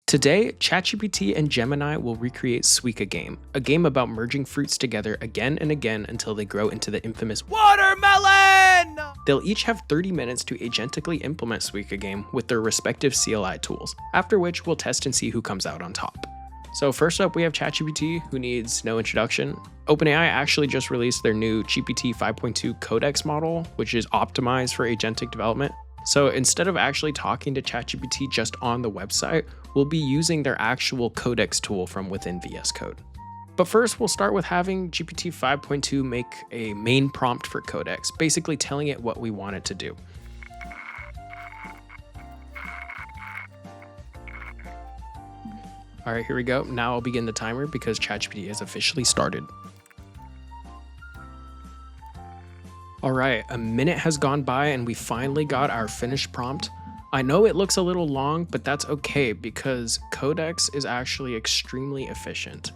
Today, ChatGPT and Gemini will recreate Suika game, a game about merging fruits together again and again until they grow into the infamous watermelon! They'll each have 30 minutes to agentically implement Suika game with their respective CLI tools, after which we'll test and see who comes out on top. So first up, we have ChatGPT, who needs no introduction. OpenAI actually just released their new GPT-5.2-Codex model, which is optimized for agentic development. So instead of actually talking to ChatGPT just on the website, we'll be using their actual Codex tool from within VS Code. But first, we'll start with having GPT 5.2 make a main prompt for Codex, basically telling it what we want it to do. All right, here we go. Now I'll begin the timer because ChatGPT has officially started. All right, a minute has gone by and we finally got our finished prompt. I know it looks a little long, but that's okay because Codex is actually extremely efficient.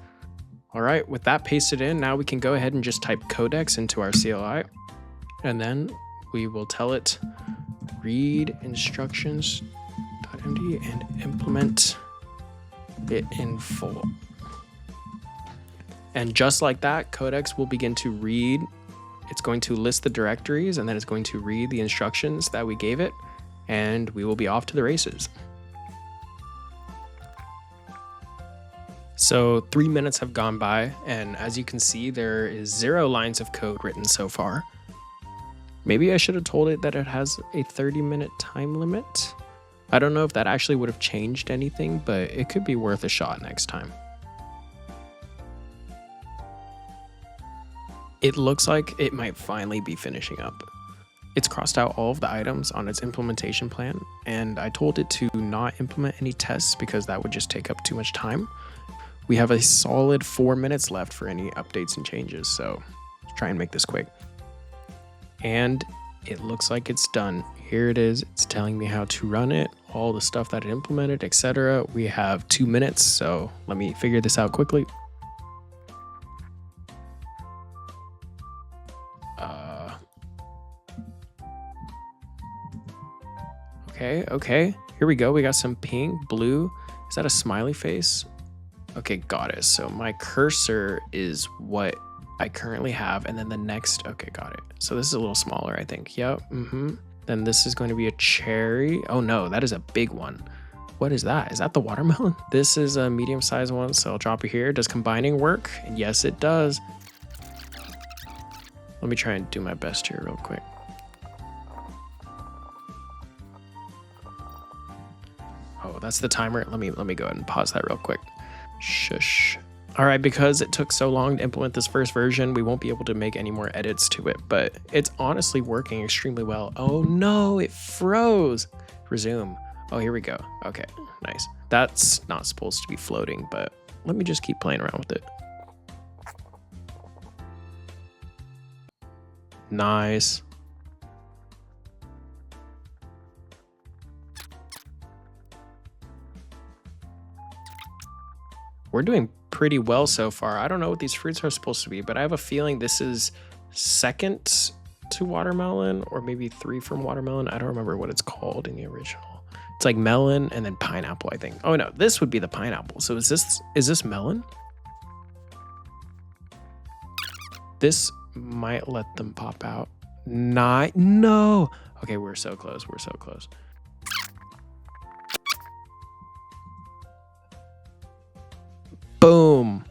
All right, with that pasted in, now we can go ahead and just type Codex into our CLI, and then we will tell it read instructions.md and implement it in full. And just like that, Codex will begin to read. It's going to list the directories, and then it's going to read the instructions that we gave it, and we will be off to the races. So 3 minutes have gone by, and as you can see, there is 0 lines of code written so far. Maybe I should have told it that it has a 30-minute time limit. I don't know if that actually would have changed anything, but it could be worth a shot next time. It looks like it might finally be finishing up. It's crossed out all of the items on its implementation plan, and I told it to not implement any tests because that would just take up too much time. We have a solid 4 minutes left for any updates and changes, so let's try and make this quick. And it looks like it's done. Here it is. It's telling me how to run it, all the stuff that it implemented, etc. We have 2 minutes, so let me figure this out quickly. Okay, here we go. We got some pink, blue. Is that a smiley face? Okay, got it. So my cursor is what I currently have, and then the next, okay, got it. So this is a little smaller, I think. Yep, Then this is going to be a cherry. Oh no, that is a big one. What is that? Is that the watermelon? This is a medium-sized one, so I'll drop it here. Does combining work? And yes, it does. Let me try and do my best here real quick. Oh, that's the timer. Let me go ahead and pause that real quick. Shush. All right, because it took so long to implement this first version, we won't be able to make any more edits to it, but it's honestly working extremely well. Oh no, it froze. Resume. Oh, here we go. Okay, nice. That's not supposed to be floating, but let me just keep playing around with it. Nice. We're doing pretty well so far. I don't know what these fruits are supposed to be, but I have a feeling this is second to watermelon, or maybe 3 from watermelon. I don't remember what it's called in the original. It's like melon and then pineapple, I think. Oh no, this would be the pineapple. So is this melon? This might let them pop out. No. Okay, we're so close. We're so close. Boom.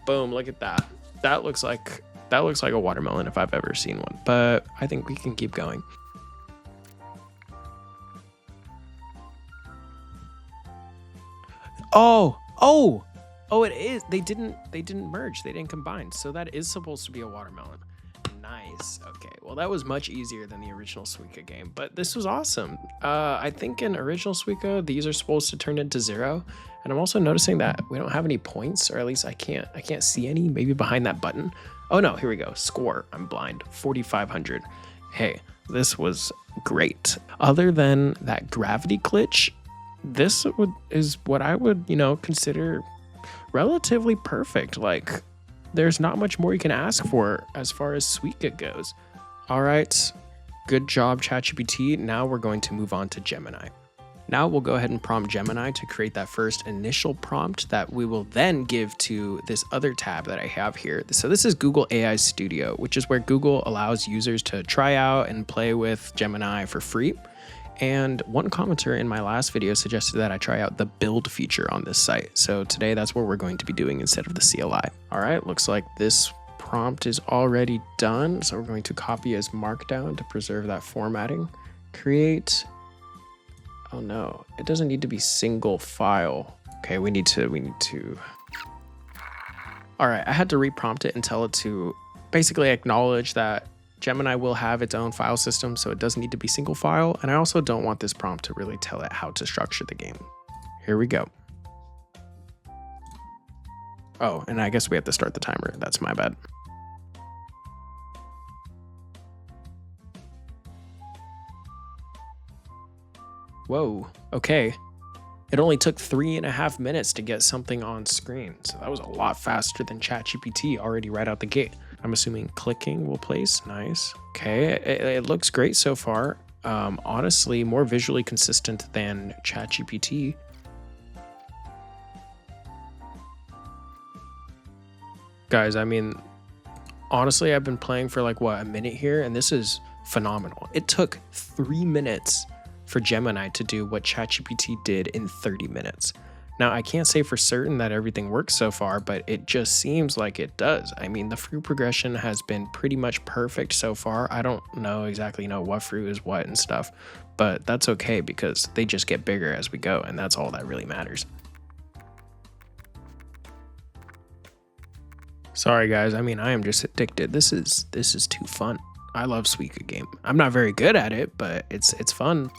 Boom, look at that. That looks like a watermelon if I've ever seen one, but I think we can keep going. Oh, it is. They didn't merge. They didn't combine. So that is supposed to be a watermelon. Nice. Okay. Well, that was much easier than the original Suika game, but this was awesome. I think in original Suika, these are supposed to turn into 0. And I'm also noticing that we don't have any points, or at least I can't see any, maybe behind that button. Oh no, here we go. Score. I'm blind. 4,500. Hey, this was great. Other than that gravity glitch, this is what I would, consider relatively perfect. Like, there's not much more you can ask for as far as Suika goes. All right, good job, ChatGPT. Now we're going to move on to Gemini. Now we'll go ahead and prompt Gemini to create that first initial prompt that we will then give to this other tab that I have here. So this is Google AI Studio, which is where Google allows users to try out and play with Gemini for free. And one commenter in my last video suggested that I try out the build feature on this site. So today that's what we're going to be doing instead of the CLI. All right, looks like this prompt is already done. So we're going to copy as Markdown to preserve that formatting. Create, oh no, it doesn't need to be single file. Okay, we need to. All right, I had to reprompt it and tell it to basically acknowledge that Gemini will have its own file system, so it doesn't need to be single file. And I also don't want this prompt to really tell it how to structure the game. Here we go. Oh, and I guess we have to start the timer. That's my bad. Whoa, okay. It only took 3.5 minutes to get something on screen. So that was a lot faster than ChatGPT already right out the gate. I'm assuming clicking will place. Nice. Okay, it looks great so far. Honestly, more visually consistent than ChatGPT. Guys, I mean, honestly, I've been playing for like, what, a minute here? And this is phenomenal. It took 3 minutes for Gemini to do what ChatGPT did in 30 minutes. Now, I can't say for certain that everything works so far, but it just seems like it does. I mean, the fruit progression has been pretty much perfect so far. I don't exactly know what fruit is what and stuff, but that's okay because they just get bigger as we go, and that's all that really matters. Sorry guys, I mean, I am just addicted. This is too fun. I love Suika game. I'm not very good at it, but it's fun.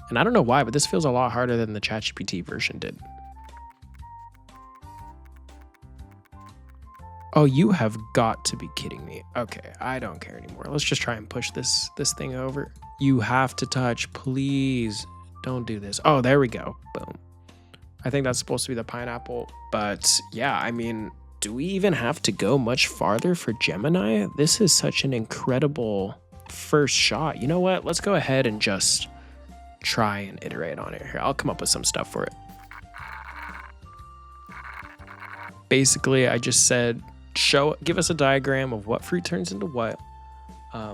And I don't know why, but this feels a lot harder than the ChatGPT version did. Oh, you have got to be kidding me. Okay, I don't care anymore. Let's just try and push this thing over. You have to touch, please. Don't do this. Oh, there we go. Boom. I think that's supposed to be the pineapple. But yeah, I mean, do we even have to go much farther for Gemini? This is such an incredible first shot. You know what? Let's go ahead and just try and iterate on it. Here, I'll come up with some stuff for it. Basically, I just said, give us a diagram of what fruit turns into what.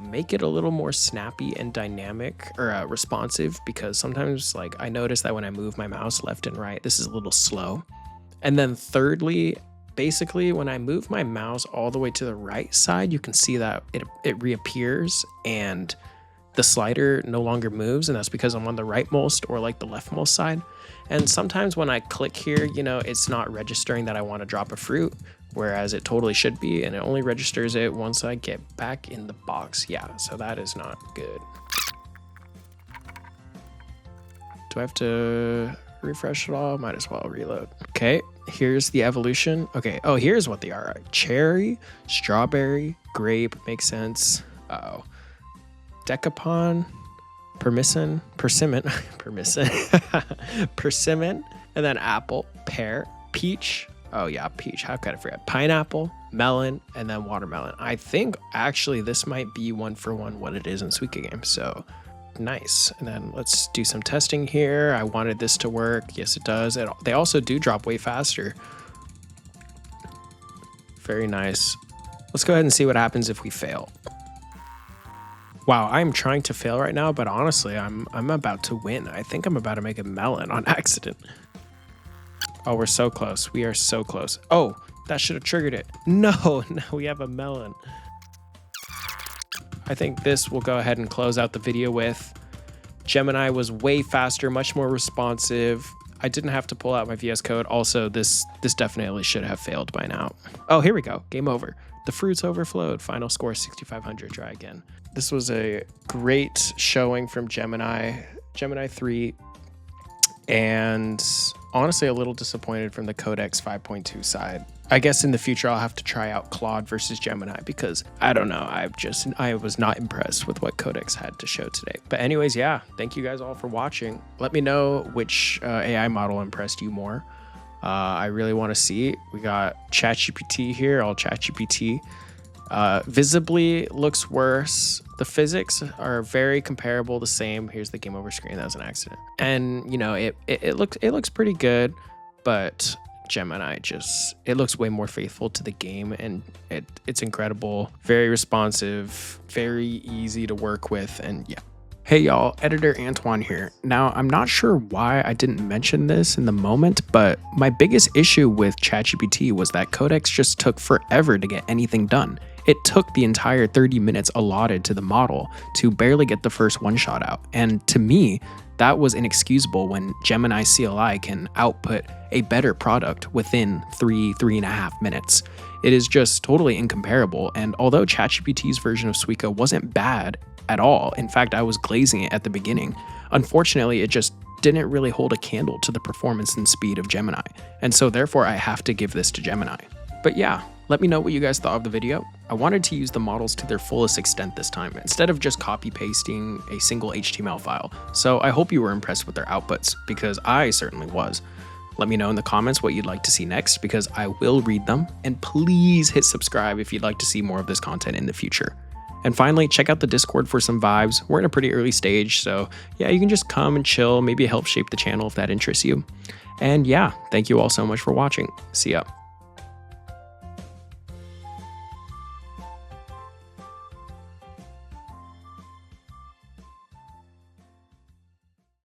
Make it a little more snappy and dynamic or responsive, because sometimes like I notice that when I move my mouse left and right, this is a little slow. And then thirdly, basically when I move my mouse all the way to the right side, you can see that it reappears and the slider no longer moves, and that's because I'm on the rightmost or like the leftmost side. And sometimes when I click here, you know, it's not registering that I want to drop a fruit, whereas it totally should be, and it only registers it once I get back in the box. Yeah, so that is not good. Do I have to refresh it all? Might as well reload. Okay, here's the evolution. Okay, oh, here's what they are. Cherry, strawberry, grape, makes sense. Uh-oh. Decapon, persimmon, and then apple, pear, peach. Oh yeah, peach. How could I forget? Pineapple, melon, and then watermelon. I think actually this might be 1-for-1 what it is in Suika game. So nice. And then let's do some testing here. I wanted this to work. Yes, it does. They also do drop way faster. Very nice. Let's go ahead and see what happens if we fail. Wow, I'm trying to fail right now, but honestly, I'm about to win. I think I'm about to make a melon on accident. Oh, we're so close. We are so close. Oh, that should have triggered it. No, we have a melon. I think this will go ahead and close out the video with. Gemini was way faster, much more responsive. I didn't have to pull out my VS Code. Also, this definitely should have failed by now. Oh, here we go. Game over. The fruits overflowed. Final score 6,500. Try again. This was a great showing from Gemini 3. And honestly, a little disappointed from the Codex 5.2 side. I guess in the future, I'll have to try out Claude versus Gemini because I don't know. I was not impressed with what Codex had to show today. But anyways, yeah, thank you guys all for watching. Let me know which AI model impressed you more. I really want to see. We got ChatGPT here, all ChatGPT. Visibly looks worse. The physics are very comparable, the same. Here's the game over screen. That was an accident. And you know, it looks pretty good, but Gemini it looks way more faithful to the game, and it's incredible, very responsive, very easy to work with, and yeah. Hey y'all, editor Antoine here. Now, I'm not sure why I didn't mention this in the moment, but my biggest issue with ChatGPT was that Codex just took forever to get anything done. It took the entire 30 minutes allotted to the model to barely get the first one-shot out. And to me, that was inexcusable when Gemini CLI can output a better product within 3.5 minutes. It is just totally incomparable. And although ChatGPT's version of Suika wasn't bad at all, in fact, I was glazing it at the beginning, unfortunately, it just didn't really hold a candle to the performance and speed of Gemini. And so therefore, I have to give this to Gemini. But yeah, let me know what you guys thought of the video. I wanted to use the models to their fullest extent this time, instead of just copy pasting a single HTML file. So I hope you were impressed with their outputs, because I certainly was. Let me know in the comments what you'd like to see next, because I will read them. And please hit subscribe if you'd like to see more of this content in the future. And finally, check out the Discord for some vibes. We're in a pretty early stage, so yeah, you can just come and chill, maybe help shape the channel if that interests you. And yeah, thank you all so much for watching. See ya.